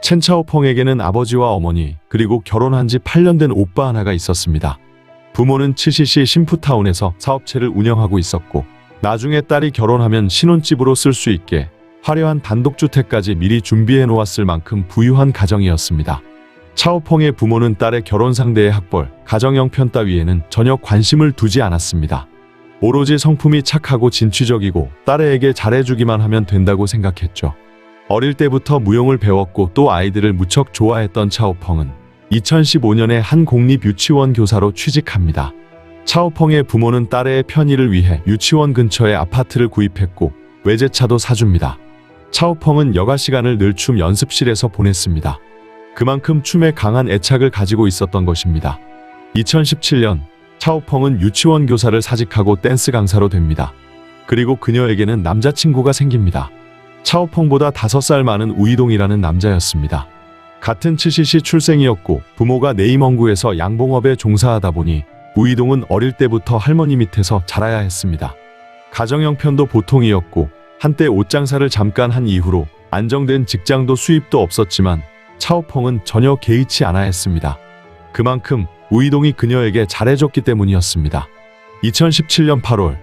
첸 차오펑에게는 아버지와 어머니 그리고 결혼한 지 8년 된 오빠 하나가 있었습니다. 부모는 츠시시 심푸타운에서 사업체를 운영하고 있었고 나중에 딸이 결혼하면 신혼집으로 쓸 수 있게 화려한 단독주택까지 미리 준비해 놓았을 만큼 부유한 가정이었습니다. 차오펑의 부모는 딸의 결혼 상대의 학벌, 가정 형편 따위에는 전혀 관심을 두지 않았습니다. 오로지 성품이 착하고 진취적이고 딸애에게 잘해주기만 하면 된다고 생각했죠. 어릴 때부터 무용을 배웠고 또 아이들을 무척 좋아했던 차오펑은 2015년에 한 공립유치원 교사로 취직합니다. 차오펑의 부모는 딸의 편의를 위해 유치원 근처에 아파트를 구입했고 외제차도 사줍니다. 차오펑은 여가 시간을 늘 춤 연습실에서 보냈습니다. 그만큼 춤에 강한 애착을 가지고 있었던 것입니다. 2017년 차오펑은 유치원 교사를 사직하고 댄스 강사로 됩니다. 그리고 그녀에게는 남자친구가 생깁니다. 차오펑보다 5살 많은 우이동이라는 남자였습니다. 같은 츠시시 출생이었고 부모가 네이멍구에서 양봉업에 종사하다 보니 우이동은 어릴 때부터 할머니 밑에서 자라야 했습니다. 가정 형편도 보통이었고 한때 옷장사를 잠깐 한 이후로 안정된 직장도 수입도 없었지만 차오펑은 전혀 개의치 않아 했습니다. 그만큼 우이동이 그녀에게 잘해줬기 때문이었습니다. 2017년 8월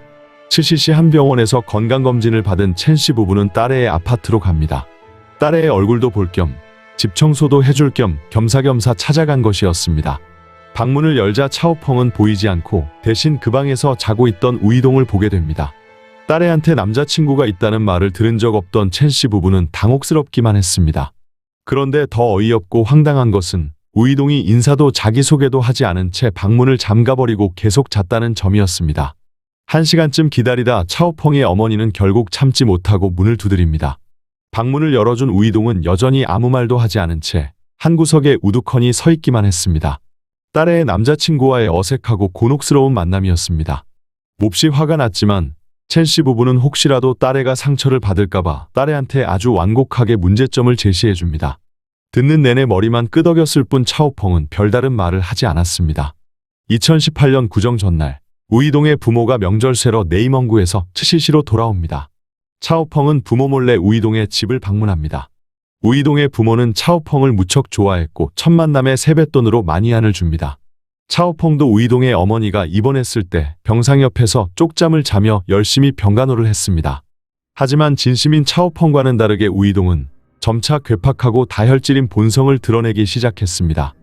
츠시시 한 병원에서 건강검진을 받은 첸씨 부부는 딸애의 아파트로 갑니다. 딸애의 얼굴도 볼 겸 집 청소도 해줄 겸 겸사겸사 찾아간 것이었습니다. 방문을 열자 차오펑은 보이지 않고 대신 그 방에서 자고 있던 우이동을 보게 됩니다. 딸애한테 남자친구가 있다는 말을 들은 적 없던 첸씨 부부는 당혹스럽기만 했습니다. 그런데 더 어이없고 황당한 것은 우이동이 인사도 자기소개도 하지 않은 채 방문을 잠가버리고 계속 잤다는 점이었습니다. 1시간쯤 기다리다 차오펑의 어머니는 결국 참지 못하고 문을 두드립니다. 방문을 열어준 우이동은 여전히 아무 말도 하지 않은 채 한 구석에 우두커니 서 있기만 했습니다. 딸의 남자친구와의 어색하고 곤혹스러운 만남이었습니다. 몹시 화가 났지만 첸씨 부부는 혹시라도 딸애가 상처를 받을까봐 딸애한테 아주 완곡하게 문제점을 제시해줍니다. 듣는 내내 머리만 끄덕였을 뿐 차오펑은 별다른 말을 하지 않았습니다. 2018년 구정 전날 우이동의 부모가 명절새러 네이멍구에서 츠시시로 돌아옵니다. 차오펑은 부모 몰래 우이동의 집을 방문합니다. 우이동의 부모는 차오펑을 무척 좋아했고 첫 만남에 세뱃돈으로 마니안을 줍니다. 차오펑도 우이동의 어머니가 입원했을 때 병상 옆에서 쪽잠을 자며 열심히 병간호를 했습니다. 하지만 진심인 차오펑과는 다르게 우이동은 점차 괴팍하고 다혈질인 본성을 드러내기 시작했습니다.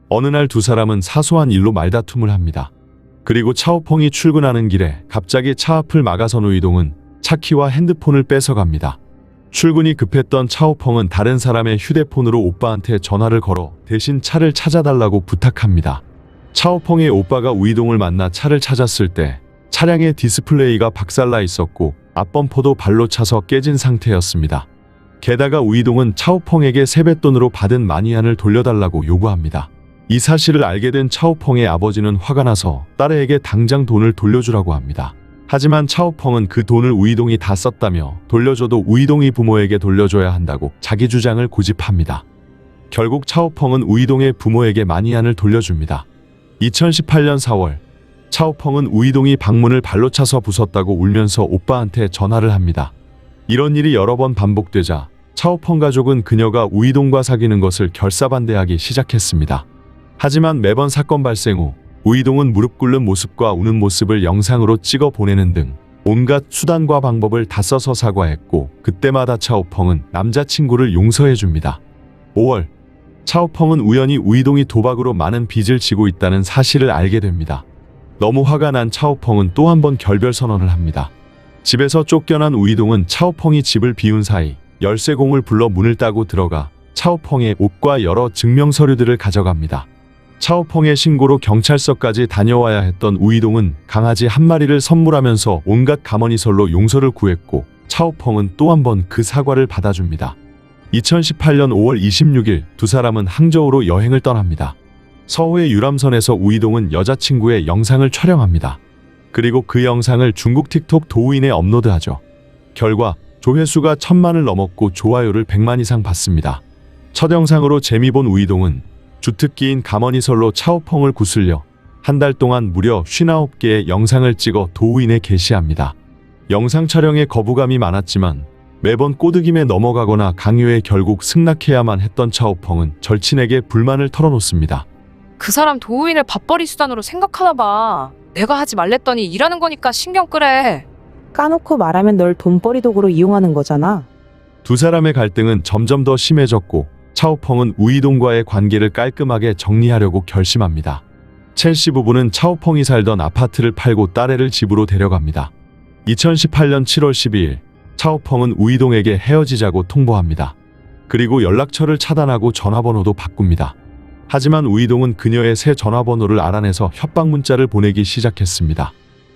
어느 날 두 사람은 사소한 일로 말다툼을 합니다. 그리고 차오펑이 출근하는 길에 갑자기 차 앞을 막아선 우이동은 차키와 핸드폰을 뺏어갑니다. 출근이 급했던 차오펑은 다른 사람의 휴대폰으로 오빠한테 전화를 걸어 대신 차를 찾아달라고 부탁합니다. 차오펑의 오빠가 우이동을 만나 차를 찾았을 때 차량의 디스플레이가 박살나 있었고 앞범퍼도 발로 차서 깨진 상태였습니다. 게다가 우이동은 차오펑에게 세뱃돈으로 받은 마니안을 돌려달라고 요구합니다. 이 사실을 알게 된 차오펑의 아버지는 화가 나서 딸애에게 당장 돈을 돌려주라고 합니다. 하지만 차오펑은 그 돈을 우이동이 다 썼다며 돌려줘도 우이동이 부모에게 돌려줘야 한다고 자기 주장을 고집합니다. 결국 차오펑은 우이동의 부모에게 마니안을 돌려줍니다. 2018년 4월 차오펑은 우이동이 방문을 발로 차서 부쉈다고 울면서 오빠한테 전화를 합니다. 이런 일이 여러 번 반복되자 차오펑 가족은 그녀가 우이동과 사귀는 것을 결사반대하기 시작했습니다. 하지만 매번 사건 발생 후 우이동은 무릎 꿇는 모습과 우는 모습을 영상으로 찍어 보내는 등 온갖 수단과 방법을 다 써서 사과했고 그때마다 차오펑은 남자친구를 용서해줍니다. 5월 차오펑은 우연히 우이동이 도박으로 많은 빚을 지고 있다는 사실을 알게 됩니다. 너무 화가 난 차오펑은 또 한 번 결별 선언을 합니다. 집에서 쫓겨난 우이동은 차오펑이 집을 비운 사이 열쇠공을 불러 문을 따고 들어가 차오펑의 옷과 여러 증명서류들을 가져갑니다. 차오펑의 신고로 경찰서까지 다녀와야 했던 우이동은 강아지 한 마리를 선물하면서 온갖 가머니설로 용서를 구했고 차오펑은 또 한 번 그 사과를 받아줍니다. 2018년 5월 26일 두 사람은 항저우로 여행을 떠납니다. 서호의 유람선에서 우이동은 여자친구의 영상을 촬영합니다. 그리고 그 영상을 중국 틱톡 도우인에 업로드하죠. 결과 조회수가 1000만을 넘었고 좋아요를 100만 이상 받습니다. 첫 영상으로 재미 본 우이동은 주특기인 가머니설로 차오펑을 구슬려 한 달 동안 무려 59개의 영상을 찍어 도우인에 게시합니다. 영상 촬영에 거부감이 많았지만 매번 꼬드김에 넘어가거나 강요에 결국 승낙해야만 했던 차오펑은 절친에게 불만을 털어놓습니다. 그 사람 도우인을 밥벌이 수단으로 생각하나 봐. 내가 하지 말랬더니 일하는 거니까 신경 끄래. 까놓고 말하면 널 돈벌이 도구로 이용하는 거잖아. 두 사람의 갈등은 점점 더 심해졌고 차오펑은 우이동과의 관계를 깔끔하게 정리하려고 결심합니다. 첸씨 부부는 차오펑이 살던 아파트를 팔고 딸애를 집으로 데려갑니다. 2018년 7월 12일 차오펑은 우이동에게 헤어지자고 통보합니다. 그리고 연락처를 차단하고 전화번호도 바꿉니다. 하지만 우이동은 그녀의 새 전화번호를 알아내서 협박 문자를 보내기 시작했습니다.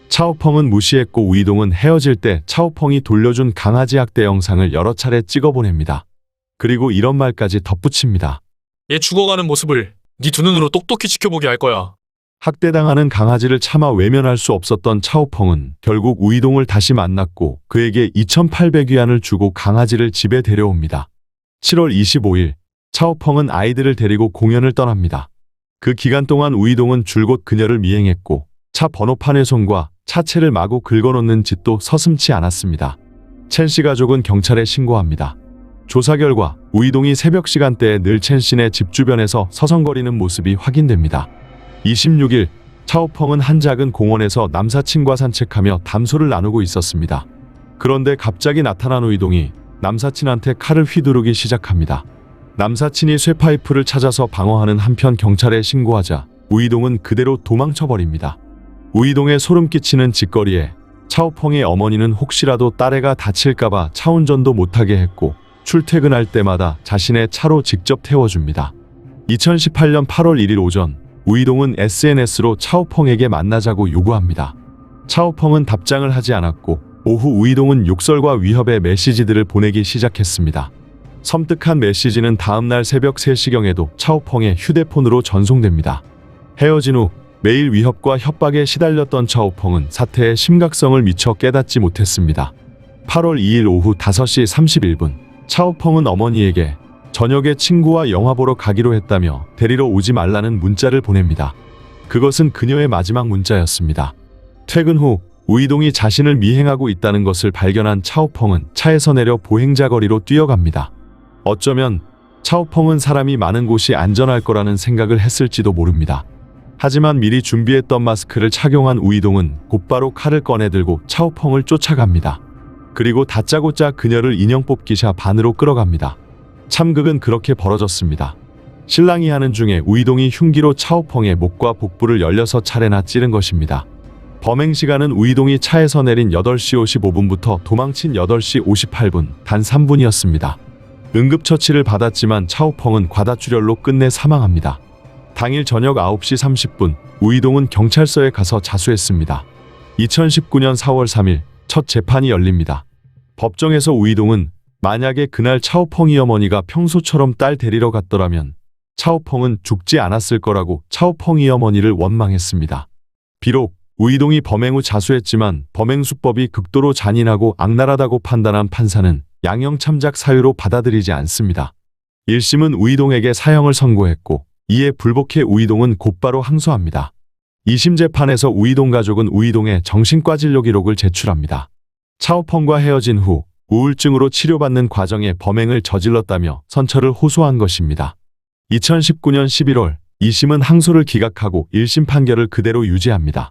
차오펑은 무시했고 우이동은 헤어질 때 차오펑이 돌려준 강아지 학대 영상을 여러 차례 찍어 보냅니다. 그리고 이런 말까지 덧붙입니다. 얘 죽어가는 모습을 네 두 눈으로 똑똑히 지켜보게 할 거야. 학대당하는 강아지를 차마 외면할 수 없었던 차오펑은 결국 우이동을 다시 만났고 그에게 2,800위안을 주고 강아지를 집에 데려옵니다. 7월 25일 차오펑은 아이들을 데리고 공연을 떠납니다. 그 기간 동안 우이동은 줄곧 그녀를 미행했고 차 번호판 훼손과 차체를 마구 긁어놓는 짓도 서슴지 않았습니다. 첸씨 가족은 경찰에 신고합니다. 조사 결과 우이동이 새벽 시간대에 늘 첸씨네 집 주변에서 서성거리는 모습이 확인됩니다. 26일 차오펑은 한 작은 공원에서 남사친과 산책하며 담소를 나누고 있었습니다. 그런데 갑자기 나타난 우이동이 남사친한테 칼을 휘두르기 시작합니다. 남사친이 쇠파이프를 찾아서 방어하는 한편 경찰에 신고하자 우이동은 그대로 도망쳐버립니다. 우이동의 소름 끼치는 짓거리에 차오펑의 어머니는 혹시라도 딸애가 다칠까봐 차 운전도 못하게 했고 출퇴근할 때마다 자신의 차로 직접 태워줍니다. 2018년 8월 1일 오전 우이동은 SNS로 차오펑에게 만나자고 요구합니다. 차오펑은 답장을 하지 않았고 오후 우이동은 욕설과 위협의 메시지들을 보내기 시작했습니다. 섬뜩한 메시지는 다음날 새벽 3시경에도 차오펑의 휴대폰으로 전송됩니다. 헤어진 후 매일 위협과 협박에 시달렸던 차오펑은 사태의 심각성을 미처 깨닫지 못했습니다. 8월 2일 오후 5시 31분 차오펑은 어머니에게 저녁에 친구와 영화 보러 가기로 했다며 데리러 오지 말라는 문자를 보냅니다. 그것은 그녀의 마지막 문자였습니다. 퇴근 후 우이동이 자신을 미행하고 있다는 것을 발견한 차오펑은 차에서 내려 보행자 거리로 뛰어갑니다. 어쩌면 차오펑은 사람이 많은 곳이 안전할 거라는 생각을 했을지도 모릅니다. 하지만 미리 준비했던 마스크를 착용한 우이동은 곧바로 칼을 꺼내들고 차오펑을 쫓아갑니다. 그리고 다짜고짜 그녀를 인형 뽑기샵 안으로 끌어갑니다. 참극은 그렇게 벌어졌습니다. 신랑이 하는 중에 우이동이 흉기로 차오펑의 목과 복부를 16차례나 찌른 것입니다. 범행 시간은 우이동이 차에서 내린 8시 55분부터 도망친 8시 58분, 단 3분이었습니다. 응급처치를 받았지만 차오펑은 과다출혈로 끝내 사망합니다. 당일 저녁 9시 30분 우이동은 경찰서에 가서 자수했습니다. 2019년 4월 3일 첫 재판이 열립니다. 법정에서 우이동은 만약에 그날 차오펑이 어머니가 평소처럼 딸 데리러 갔더라면 차오펑은 죽지 않았을 거라고 차오펑이 어머니를 원망했습니다. 비록 우이동이 범행 후 자수했지만 범행 수법이 극도로 잔인하고 악랄하다고 판단한 판사는 양형 참작 사유로 받아들이지 않습니다. 1심은 우이동에게 사형을 선고했고 이에 불복해 우이동은 곧바로 항소합니다. 2심 재판에서 우이동 가족은 우이동의 정신과 진료 기록을 제출합니다. 차오펑과 헤어진 후 우울증으로 치료받는 과정에 범행을 저질렀다며 선처를 호소한 것입니다. 2019년 11월 2심은 항소를 기각하고 1심 판결을 그대로 유지합니다.